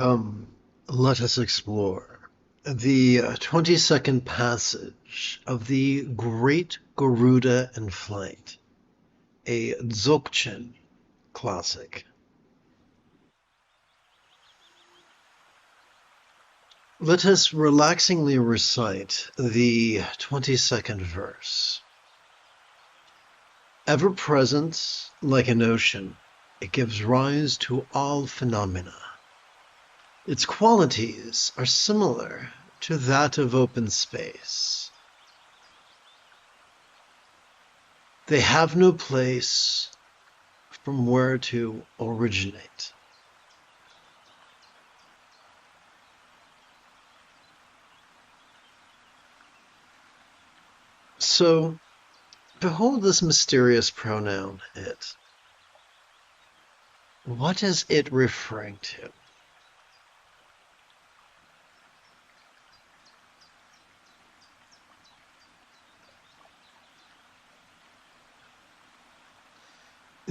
Come, let us explore the 22nd passage of the Great Garuda in Flight, a Dzogchen classic. Let us relaxingly recite the 22nd verse. Ever present like an ocean, it gives rise to all phenomena. Its qualities are similar to that of open space. They have no place from where to originate. So, behold this mysterious pronoun, it. What is it referring to?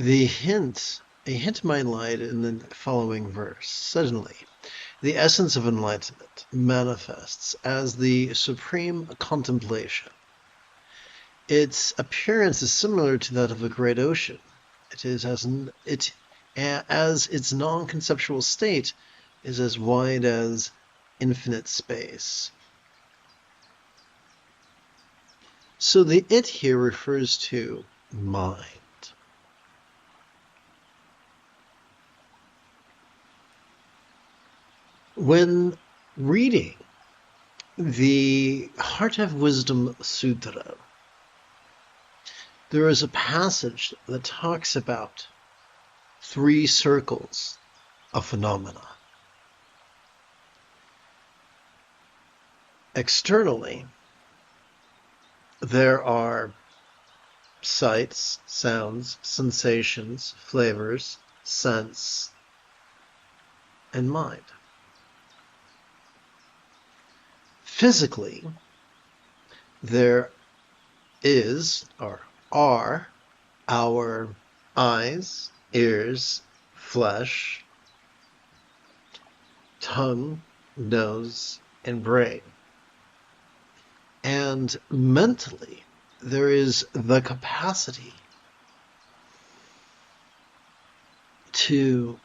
A hint might lie in the following verse. Suddenly, the essence of enlightenment manifests as the supreme contemplation. Its appearance is similar to that of a great ocean. It is as its non-conceptual state is as wide as infinite space. So the it here refers to mind. When reading the Heart of Wisdom Sutra, there is a passage that talks about 3 circles of phenomena. Externally, there are sights, sounds, sensations, flavors, scents, and mind. Physically, there is or are our eyes, ears, flesh, tongue, nose, and brain. And mentally, there is the capacity to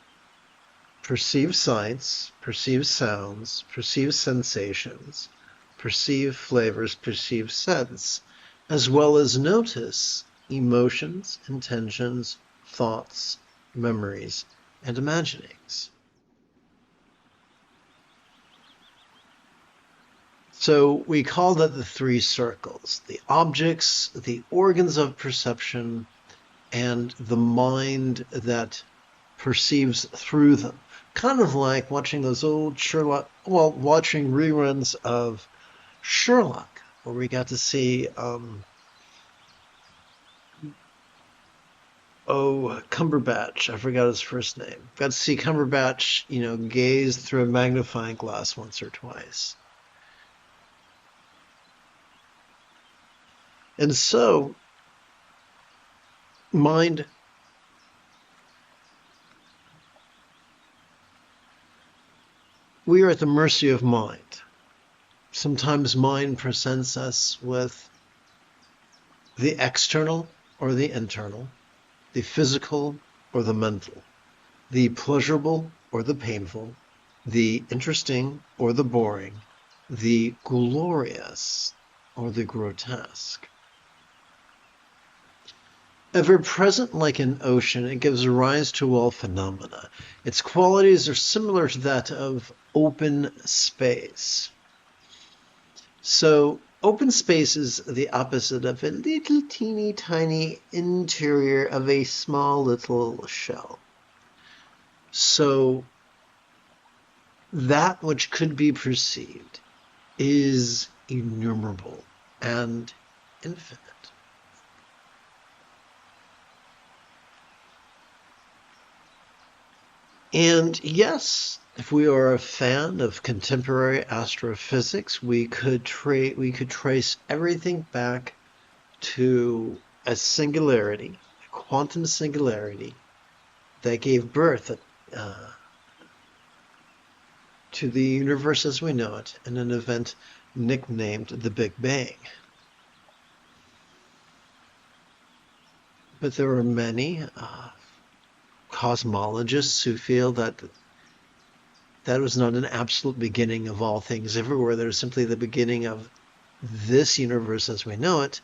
perceive sights, perceive sounds, perceive sensations, perceive flavors, perceive scents, as well as notice emotions, intentions, thoughts, memories, and imaginings. So we call that the 3 circles: the objects, the organs of perception, and the mind that perceives through them. Kind of like watching those old watching reruns of Sherlock, where we got to see Cumberbatch, I forgot his first name. Got to see Cumberbatch, gaze through a magnifying glass once or twice. And so, mind we are at the mercy of mind. Sometimes mind presents us with the external or the internal, the physical or the mental, the pleasurable or the painful, the interesting or the boring, the glorious or the grotesque. Ever present like an ocean, it gives rise to all phenomena. Its qualities are similar to that of open space. So open space is the opposite of a little teeny tiny interior of a small little shell. So that which could be perceived is innumerable and infinite. And yes, if we are a fan of contemporary astrophysics, we could trace everything back to a singularity, a quantum singularity that gave birth to the universe as we know it in an event nicknamed the Big Bang. But there are many cosmologists who feel that that was not an absolute beginning of all things everywhere. There's simply the beginning of this universe as we know it,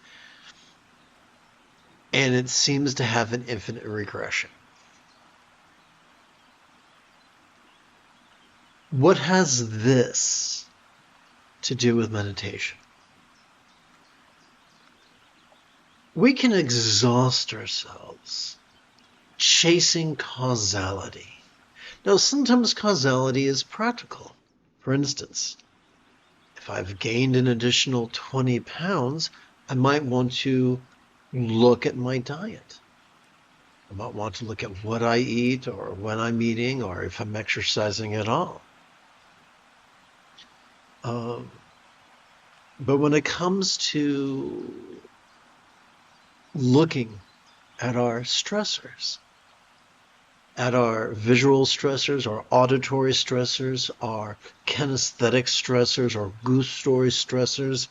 and it seems to have an infinite regression. What has this to do with meditation? We can exhaust ourselves chasing causality. Now, sometimes causality is practical. For instance, if I've gained an additional 20 pounds, I might want to look at my diet. I might want to look at what I eat or when I'm eating or if I'm exercising at all. But when it comes to looking at our stressors, at our visual stressors, our auditory stressors, our kinesthetic stressors, our gustatory stressors,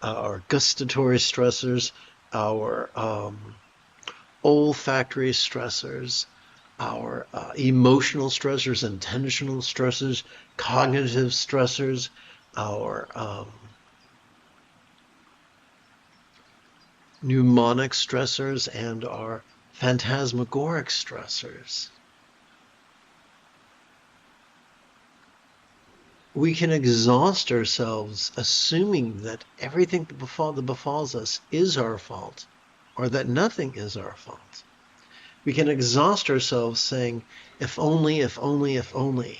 our gustatory stressors, our olfactory stressors, our emotional stressors, intentional stressors, cognitive stressors, our mnemonic stressors, and our phantasmagoric stressors. We can exhaust ourselves assuming that everything that befalls us is our fault, or that nothing is our fault. We can exhaust ourselves saying, if only, if only, if only,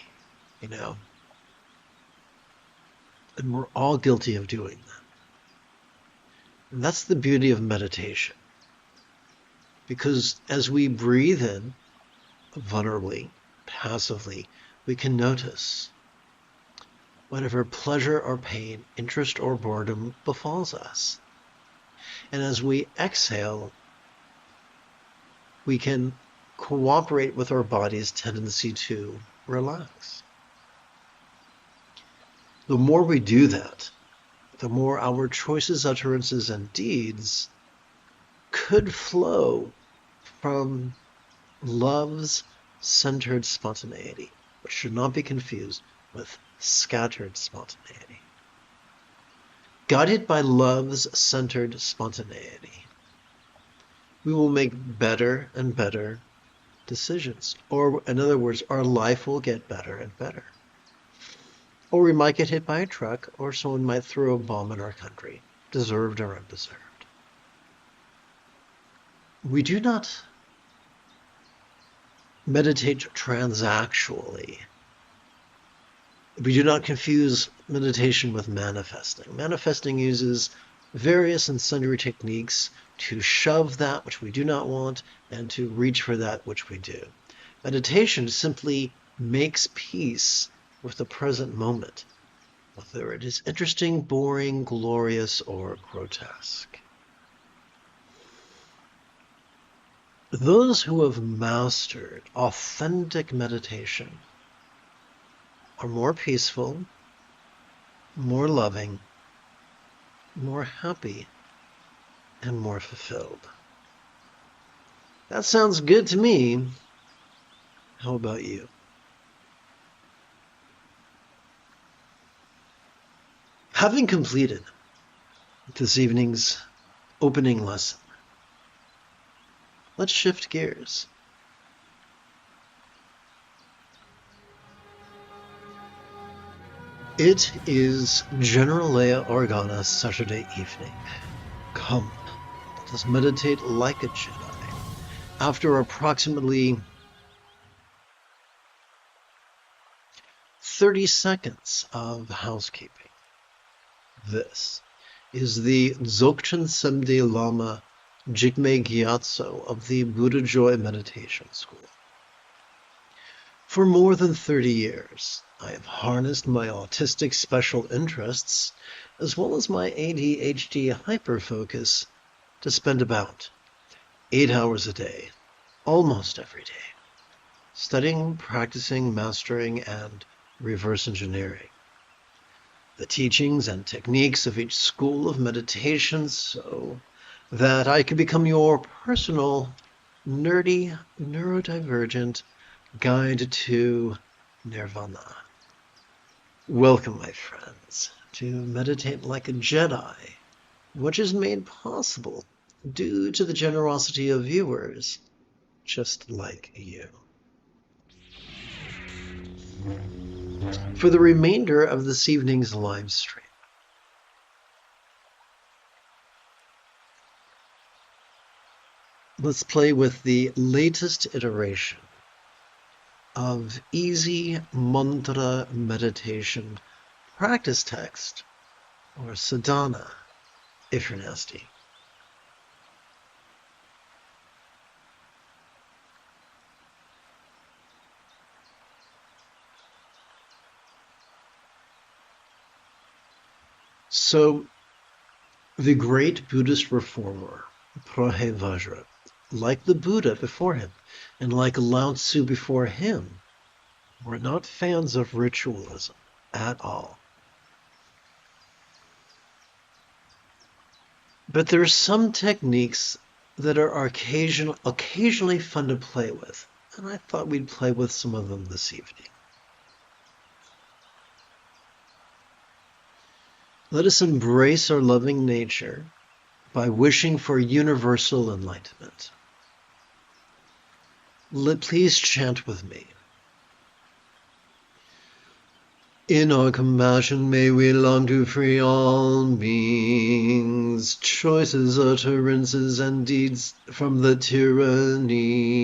And we're all guilty of doing that. And that's the beauty of meditation. Because as we breathe in, vulnerably, passively, we can notice whatever pleasure or pain, interest or boredom befalls us. And as we exhale, we can cooperate with our body's tendency to relax. The more we do that, the more our choices, utterances, and deeds could flow from love's centered spontaneity, which should not be confused with scattered spontaneity. Guided by love's centered spontaneity, we will make better and better decisions. Or, in other words, our life will get better and better. Or we might get hit by a truck, or someone might throw a bomb in our country, deserved or undeserved. We do not meditate transactionally. We do not confuse meditation with manifesting. Manifesting uses various and sundry techniques to shove that which we do not want and to reach for that which we do. Meditation simply makes peace with the present moment, whether it is interesting, boring, glorious, or grotesque. Those who have mastered authentic meditation are more peaceful, more loving, more happy, and more fulfilled. That sounds good to me. How about you? Having completed this evening's opening lesson, let's shift gears. It is General Leia Organa's Saturday evening. Come, let us meditate like a Jedi. After approximately 30 seconds of housekeeping, this is the Dzogchen Semde Lama Jigme Gyatso of the Buddha Joy Meditation School. For more than 30 years, I have harnessed my autistic special interests as well as my ADHD hyperfocus to spend about 8 hours a day, almost every day, studying, practicing, mastering, and reverse engineering the teachings and techniques of each school of meditation so that I could become your personal, nerdy, neurodivergent guide to nirvana. Welcome, my friends, to Meditate Like a Jedi, which is made possible due to the generosity of viewers just like you. For the remainder of this evening's live stream, let's play with the latest iteration of easy mantra meditation practice text, or sadhana, if you're nasty. So, the great Buddhist reformer, Vajra, like the Buddha before him, and like Lao Tzu before him, were not fans of ritualism at all. But there are some techniques that are occasionally fun to play with, and I thought we'd play with some of them this evening. Let us embrace our loving nature by wishing for universal enlightenment. Please chant with me. In our compassion may we long to free all beings, choices, utterances, and deeds from the tyranny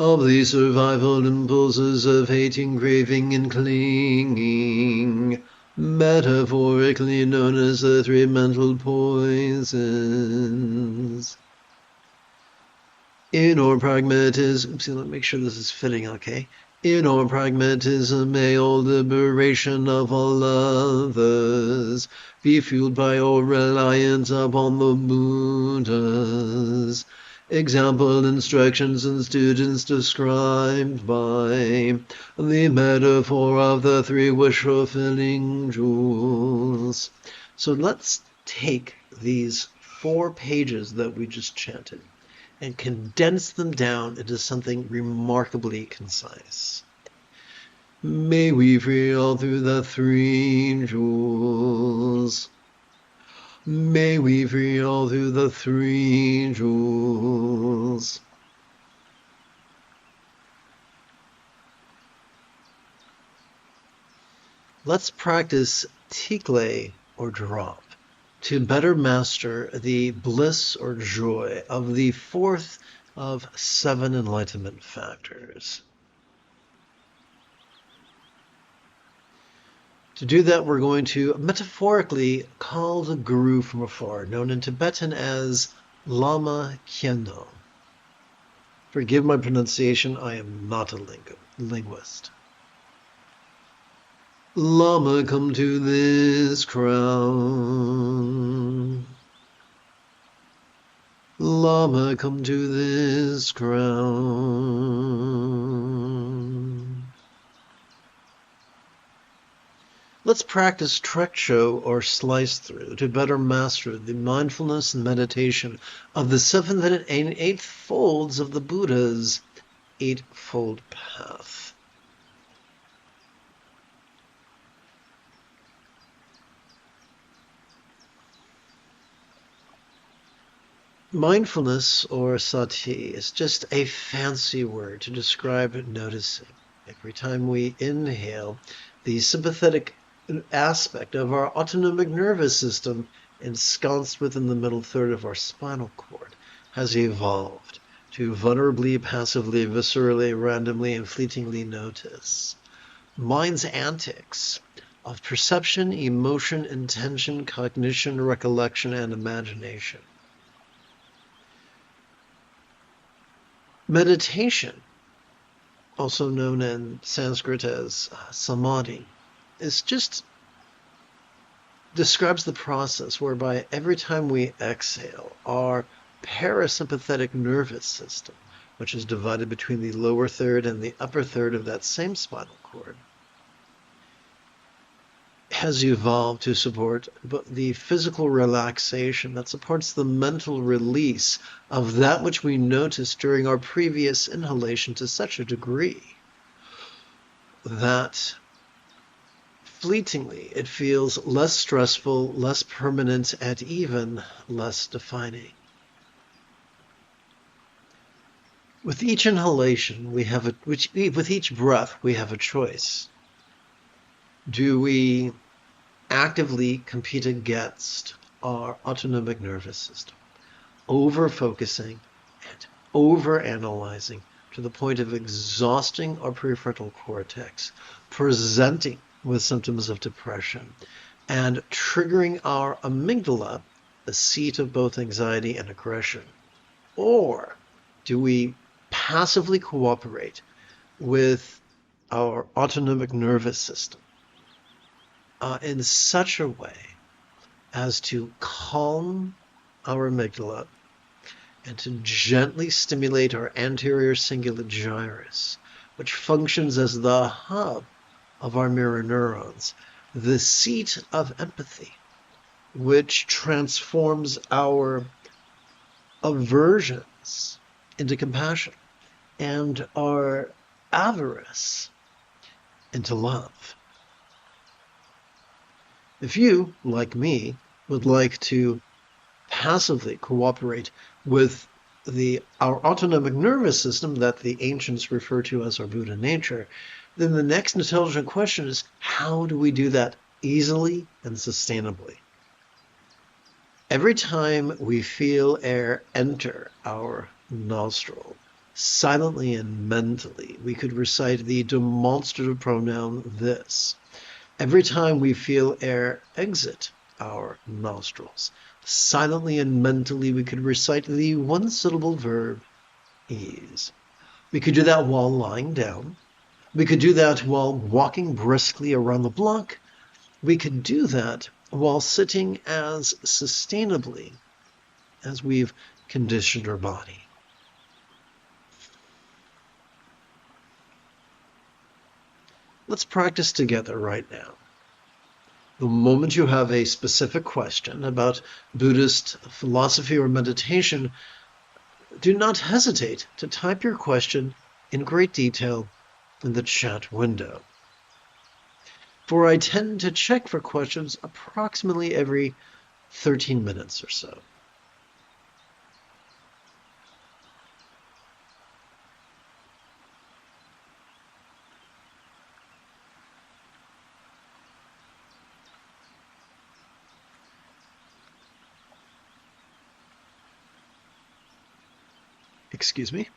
of the survival impulses of hating, craving, and clinging, metaphorically known as the three mental poisons. In our pragmatism, let me make sure this is fitting, okay? In our pragmatism, may all liberation of all others be fueled by our reliance upon the Buddhas. Example, instructions, and students described by the metaphor of the three wish-fulfilling jewels. So let's take these 4 pages that we just chanted and condense them down into something remarkably concise. May we free all through the 3 jewels. May we free all through the 3 jewels. Let's practice tikle, or drop, to better master the bliss or joy of the 4th of 7 enlightenment factors. To do that, we're going to metaphorically call the guru from afar, known in Tibetan as Lama Khyendo. Forgive my pronunciation, I am not a linguist. Lama, come to this crown. Lama, come to this crown. Let's practice treksho, or slice through, to better master the mindfulness and meditation of the 7th and 8th folds of the Buddha's Eightfold Path. Mindfulness, or sati, is just a fancy word to describe noticing. Every time we inhale, the sympathetic aspect of our autonomic nervous system, ensconced within the middle third of our spinal cord, has evolved to vulnerably, passively, viscerally, randomly, and fleetingly notice mind's antics of perception, emotion, intention, cognition, recollection, and imagination. Meditation, also known in Sanskrit as samadhi, describes the process whereby every time we exhale, our parasympathetic nervous system which is divided between the lower third and the upper third of that same spinal cord, has evolved to support the physical relaxation that supports the mental release of that which we noticed during our previous inhalation to such a degree that fleetingly it feels less stressful, less permanent, and even less defining. With each inhalation, with each breath, we have a choice. Do we actively compete against our autonomic nervous system, over-focusing and over-analyzing to the point of exhausting our prefrontal cortex, presenting with symptoms of depression, and triggering our amygdala, the seat of both anxiety and aggression? Or do we passively cooperate with our autonomic nervous system in such a way as to calm our amygdala and to gently stimulate our anterior cingulate gyrus, which functions as the hub of our mirror neurons, the seat of empathy, which transforms our aversions into compassion and our avarice into love. If you, like me, would like to passively cooperate with our autonomic nervous system that the ancients refer to as our Buddha nature, then the next intelligent question is, how do we do that easily and sustainably? Every time we feel air enter our nostril, silently and mentally, we could recite the demonstrative pronoun this. Every time we feel air exit our nostrils, silently and mentally, we could recite the one-syllable verb ease. We could do that while lying down. We could do that while walking briskly around the block. We could do that while sitting as sustainably as we've conditioned our body. Let's practice together right now. The moment you have a specific question about Buddhist philosophy or meditation, do not hesitate to type your question in great detail in the chat window. For I tend to check for questions approximately every 13 minutes or so. Excuse me.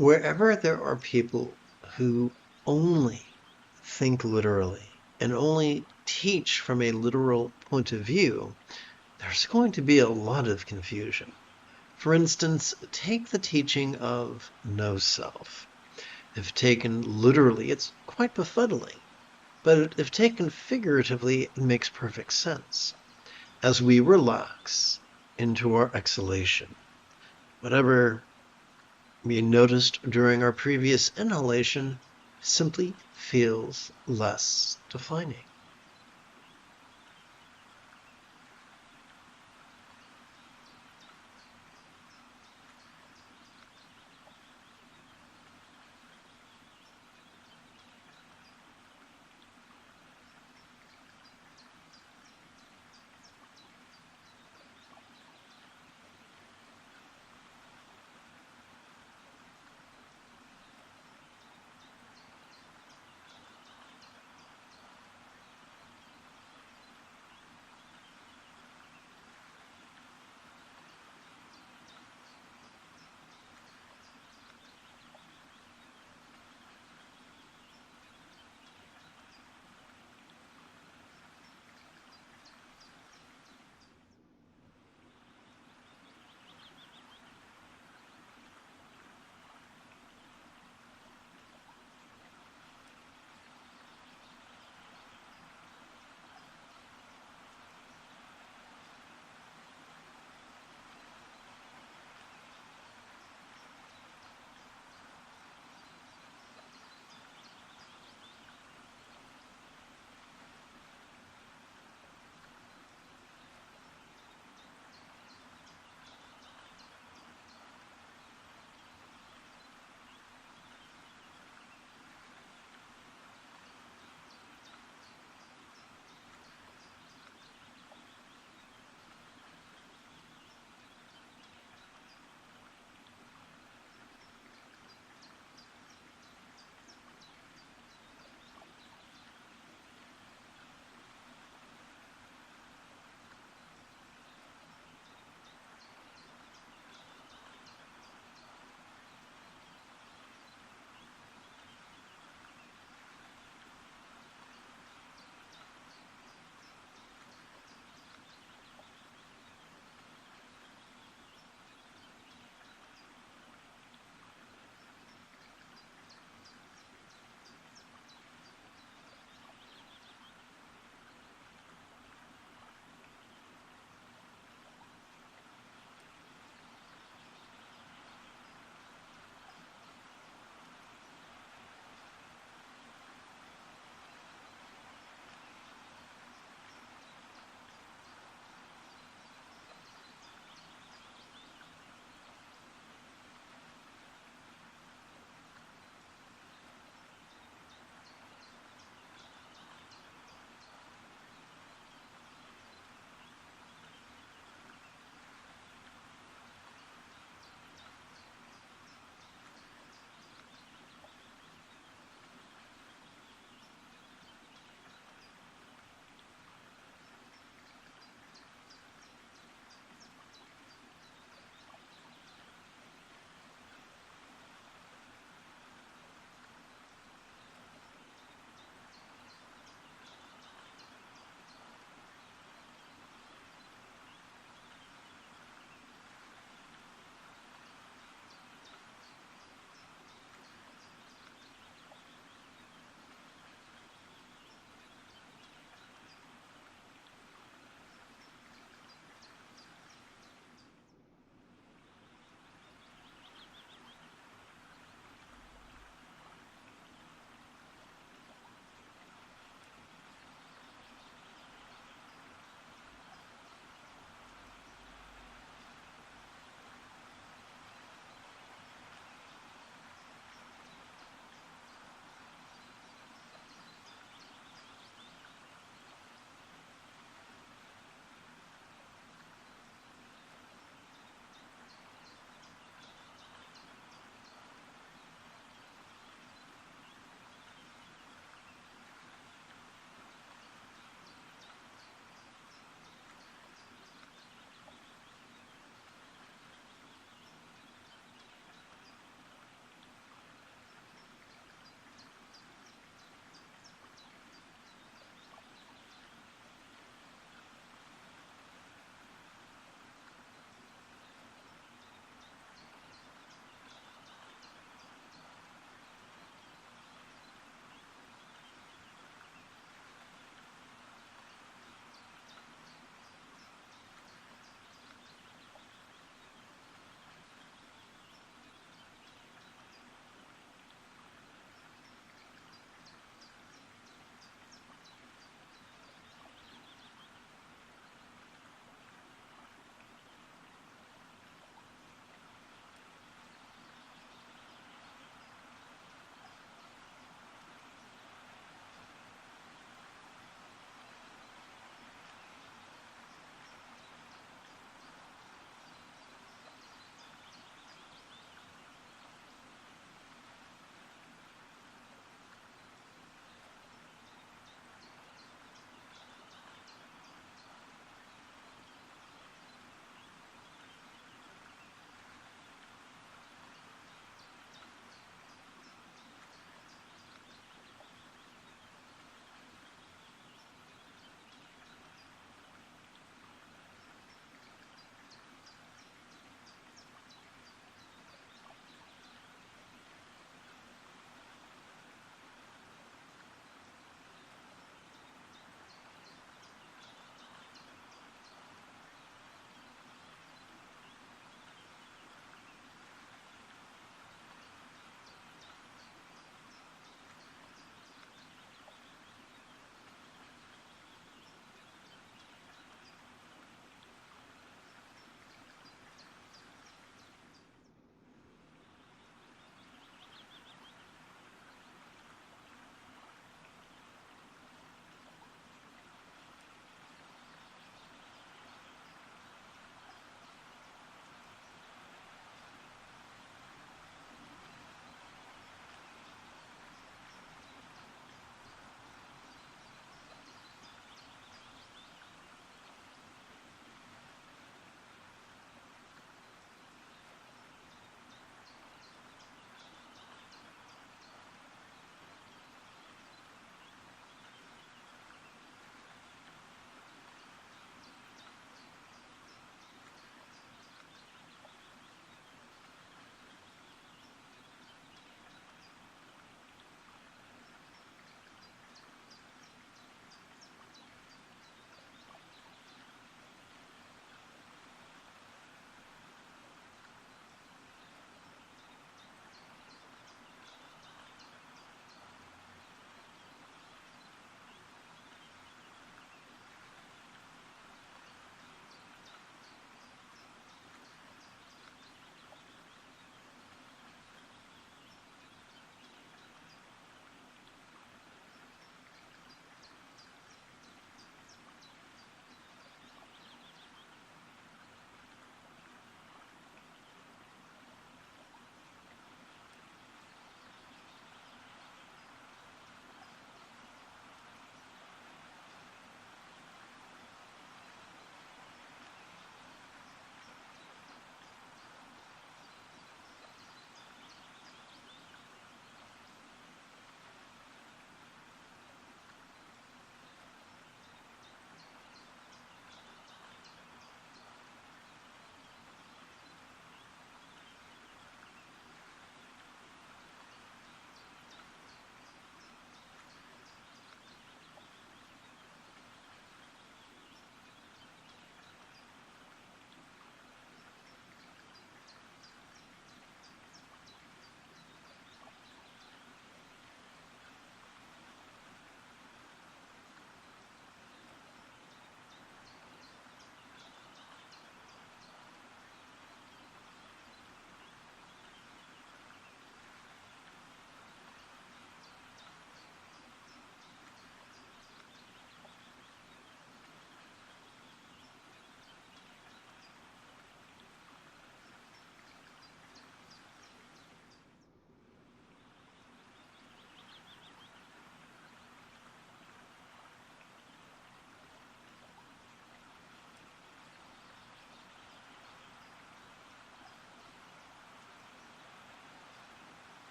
wherever there are people who only think literally and only teach from a literal point of view, there's going to be a lot of confusion. For instance, take the teaching of no self. If taken literally, it's quite befuddling. But if taken figuratively, it makes perfect sense. As we relax into our exhalation, whatever we noticed during our previous inhalation simply feels less defining.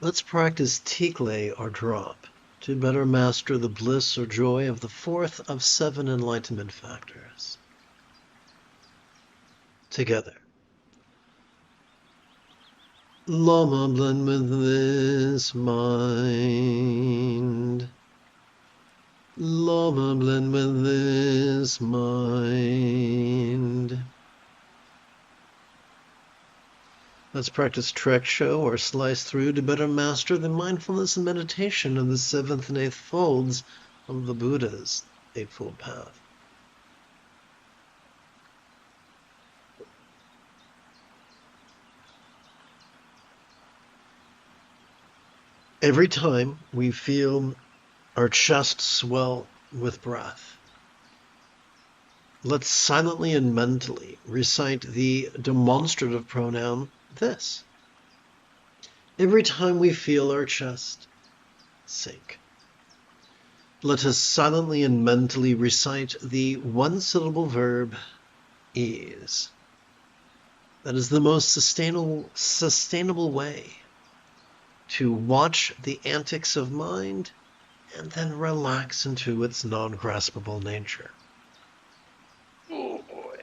Let's practice tikle or drop to better master the bliss or joy of the fourth of 7 enlightenment factors. Together. Lama, blend with this mind. Lama, blend with this mind. Let's practice trek show or slice through to better master the mindfulness and meditation of the 7th and 8th folds of the Buddha's Eightfold Path. Every time we feel our chest swell with breath, let's silently and mentally recite the demonstrative pronoun this. Every time we feel our chest sink, let us silently and mentally recite the one-syllable verb ease. That is the most sustainable way to watch the antics of mind and then relax into its non-graspable nature. Oh boy.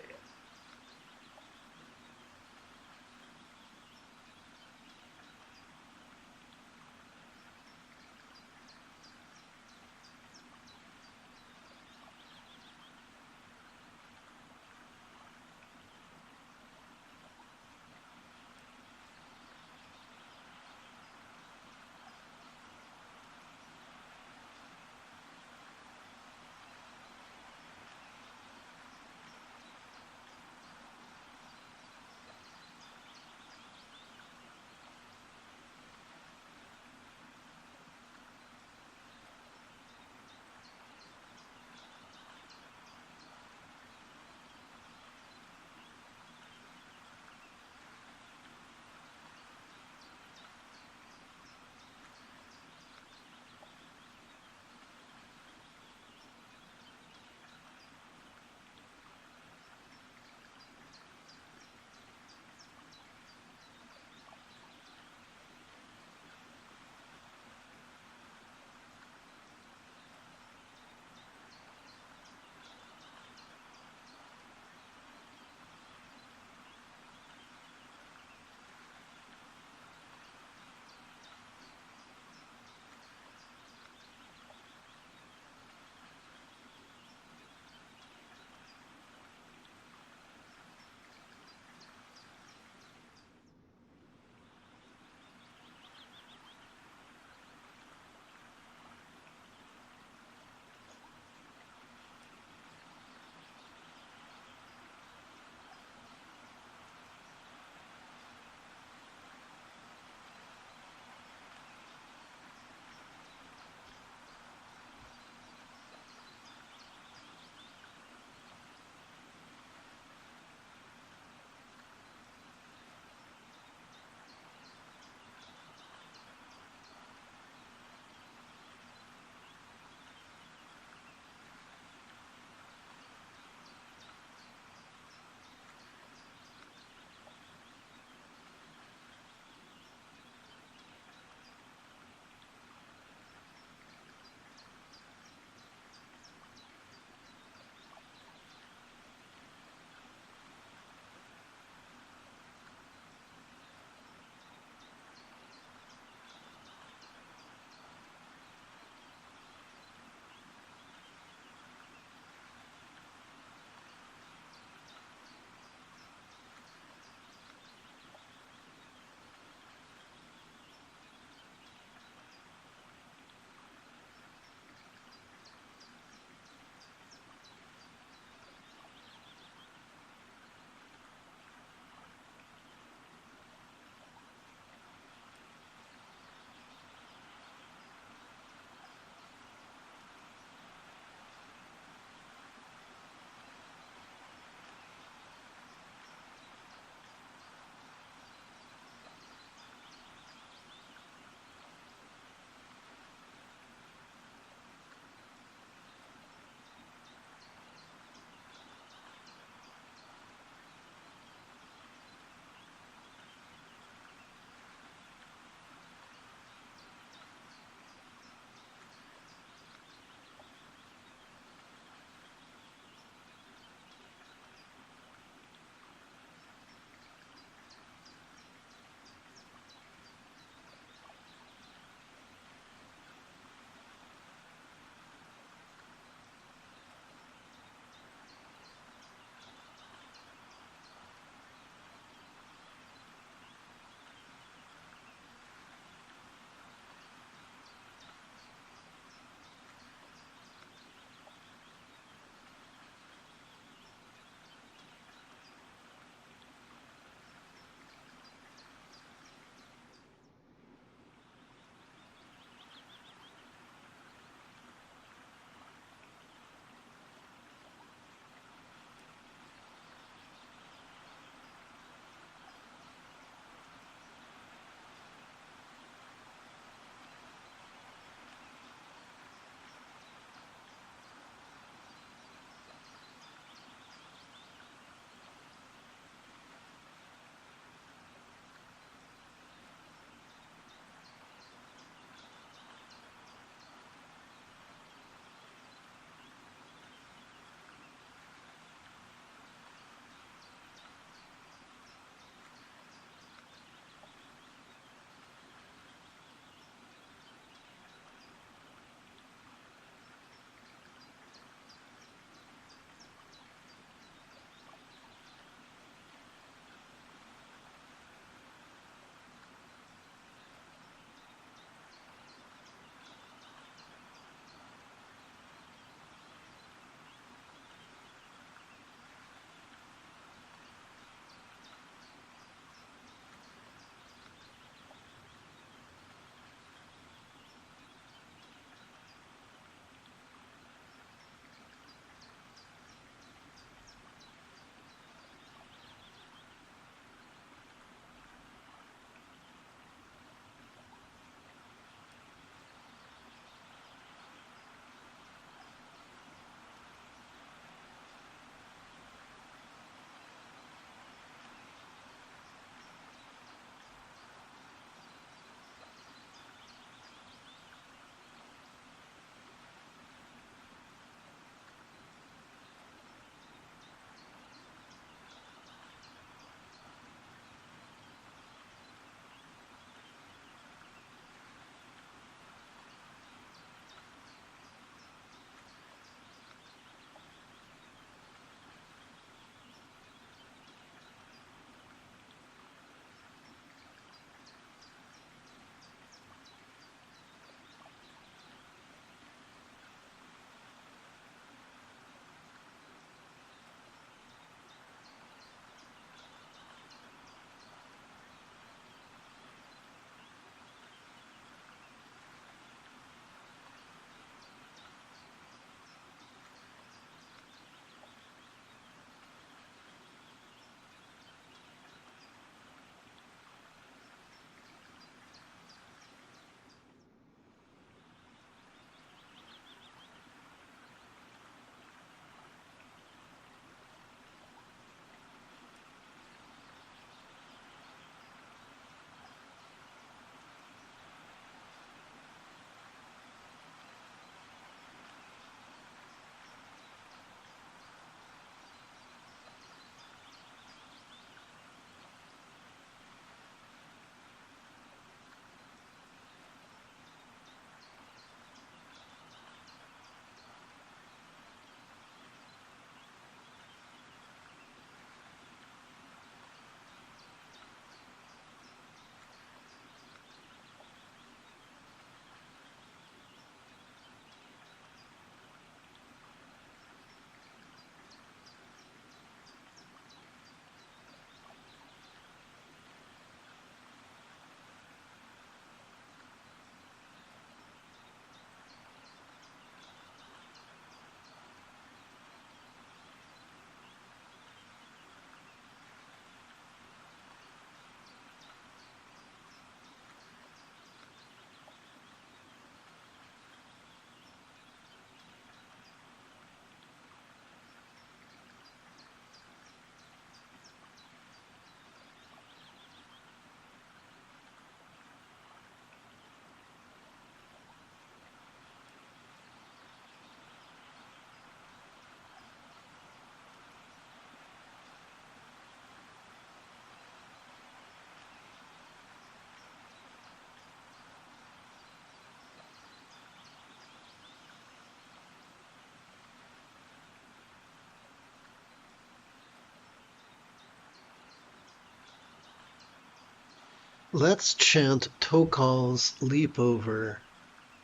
Let's chant Tokal's leap over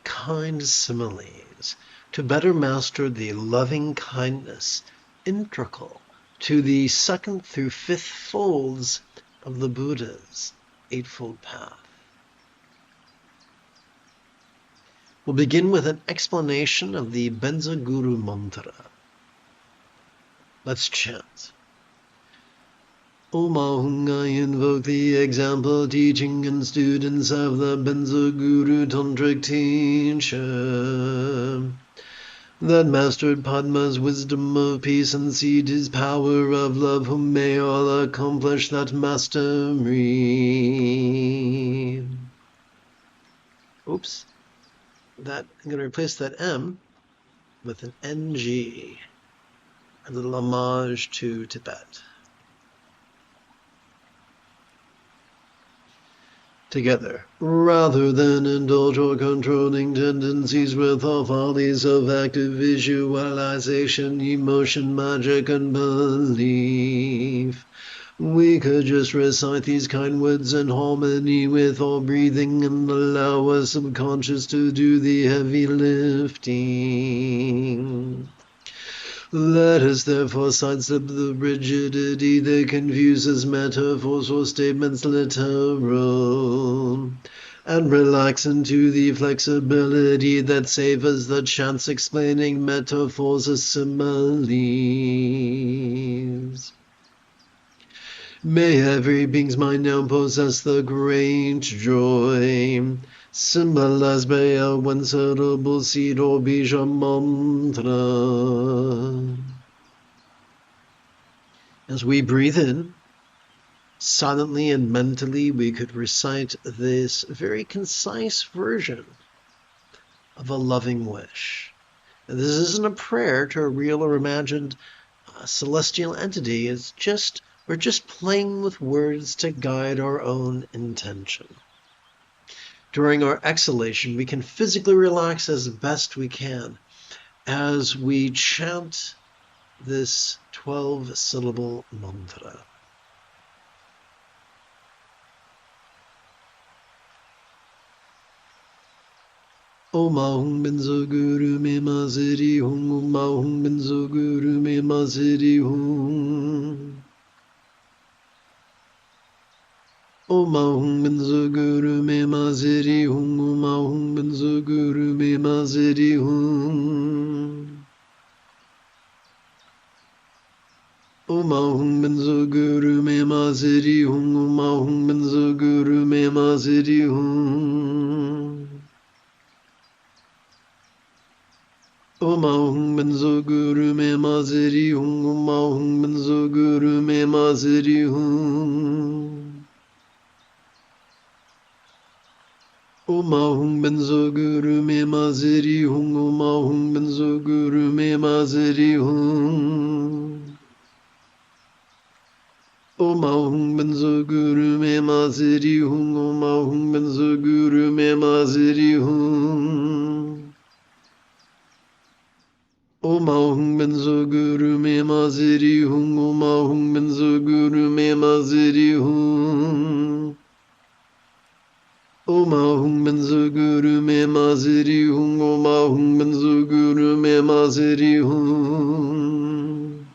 kind similes to better master the loving kindness integral to the second through fifth folds of the Buddha's Eightfold Path. We'll begin with an explanation of the Benza Guru Mantra. Let's chant. Om Ahung, I invoke the example, teaching, and students of the Benza Guru Tantric teacher that mastered Padma's wisdom of peace and seed his power of love, who may all accomplish that mastery. Oops. I'm going to replace that M with an NG. A little homage to Tibet. Together, rather than indulge or controlling tendencies with all follies of active visualization, emotion, magic, and belief, we could just recite these kind words in harmony with our breathing and allow our subconscious to do the heavy lifting. Let us therefore sidestep the rigidity that confuses metaphors or statements literal, and relax into the flexibility that savors the chance explaining metaphors as similes. May every being's mind now possess the great joy, symbolized by a one-syllable seed or bija mantra. As we breathe in, silently and mentally, we could recite this very concise version of a loving wish. And this isn't a prayer to a real or imagined celestial entity. We're just playing with words to guide our own intention. During our exhalation, we can physically relax as best we can as we chant this 12-syllable mantra. Om Ahung Benzo Guru Me Maziri Hum, Om Ahung Benzo Guru Me Maziri Hum. Om Ahung Benzo Guru Me Maziri Hum, Om Ahung Benzo Guru Me Maziri Hum. Om Ahung Benzo Guru Me Maziri Hum, Om Ahung Benzo Guru Me Maziri Hum. Om Ahung Benzo Guru Me Maziri Hum, Om Ahung Benzo Guru Me Maziri Hum. Om Ahung Benzo Guru Me Maziri Hum, Om Ahung Benzo Guru Me Maziri Hum. Om Ahung Benzo Guru Me Maziri Hum, Om Ahung Benzo Guru Me Maziri Hum. Om Ahung Benzo Guru Me Maziri Hum, Om Ahung Benzo Guru Me Maziri Hum. Om Ahung Benzo Guru Me Maziri Hum, Om Ahung Benzo Guru Me Maziri Hum.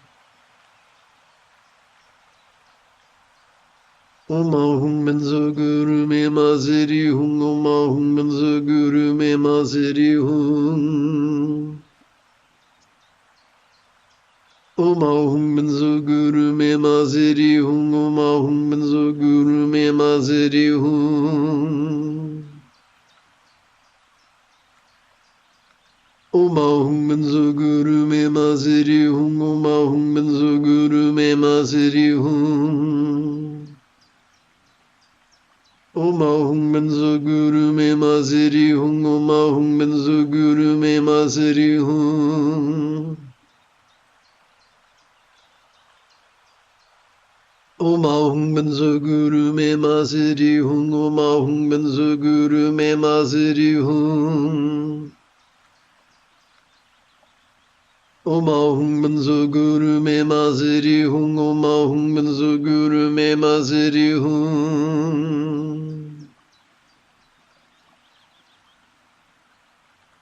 Om Ahung Benzo Guru Me Maziri Hum, Om Ahung Benzo Guru Me Maziri Hum. Om Ahung Benzo Guru Me Maziri Hum, Om Ahung Benzo Guru Me Maziri Hum. Om Ahung Benzo Guru Me Maziri Hum, Om Ahung Benzo Guru Me Maziri Hum. Om Ahung Benzo Guru Me Maziri Hum, Om Ahung Benzo Guru Me Maziri Hum. Om Ahung Benzo Guru Me Maziri Hum, Om Ahung Benzo Guru Me Maziri Hum. Om Ahung Benzo Guru Me Maziri Hum, Om Ahung Benzo Guru Me Maziri Hum.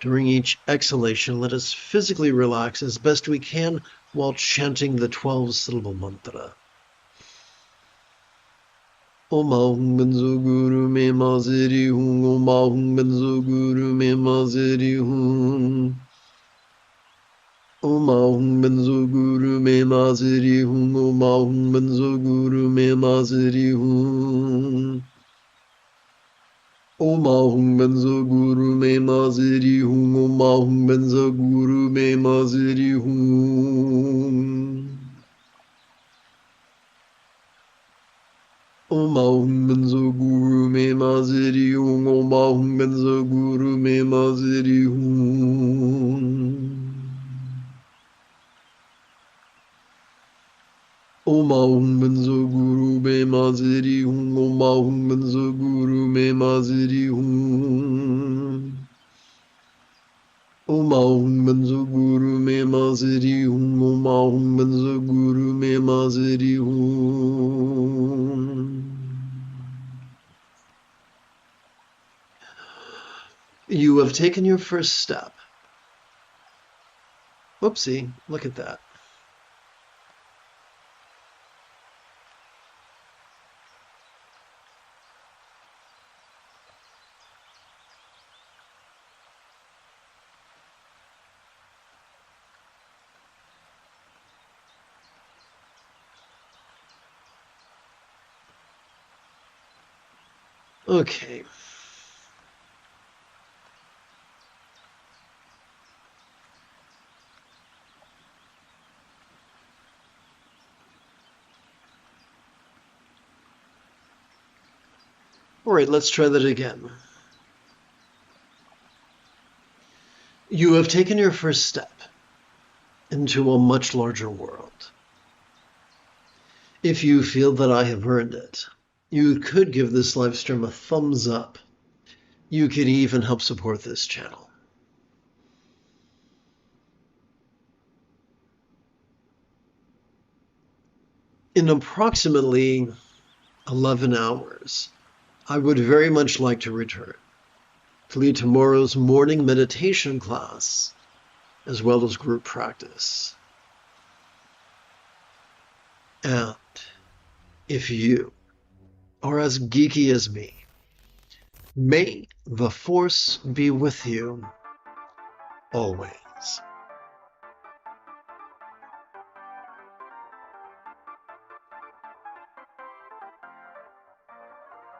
During each exhalation, let us physically relax as best we can while chanting the 12-syllable mantra. Om Ahum Benzo Guru Me Maziri Hum. Om Ahum Benzo Guru Me Maziri Hum. Om Ahum Benzo Guru Me Maziri Hum. Om Ahum Benzo Guru Me Maziri Hum. Om Ahum Benzo Guru Me Maziri Hum. Om Ahum Benzo Guru Me Maziri Hum. Om Ahum Benzo Guru Me Maziri Hum. Om Ahum Benzo Guru Me Maziri Hum. Om Ahum Benzo Guru Me Maziri Hum. Om Ahum Benzo Guru Me Maziri Hum. Om Ahum Benzo Guru Me Maziri Hum. Om Ahum Benzo Guru Me Maziri Hum. You have taken your first step. Whoopsie, look at that. Okay. All right, let's try that again. You have taken your first step into a much larger world. If you feel that I have earned it, you could give this live stream a thumbs up. You could even help support this channel. In approximately 11 hours, I would very much like to return to lead tomorrow's morning meditation class, as well as group practice. And if you are as geeky as me, may the Force be with you always.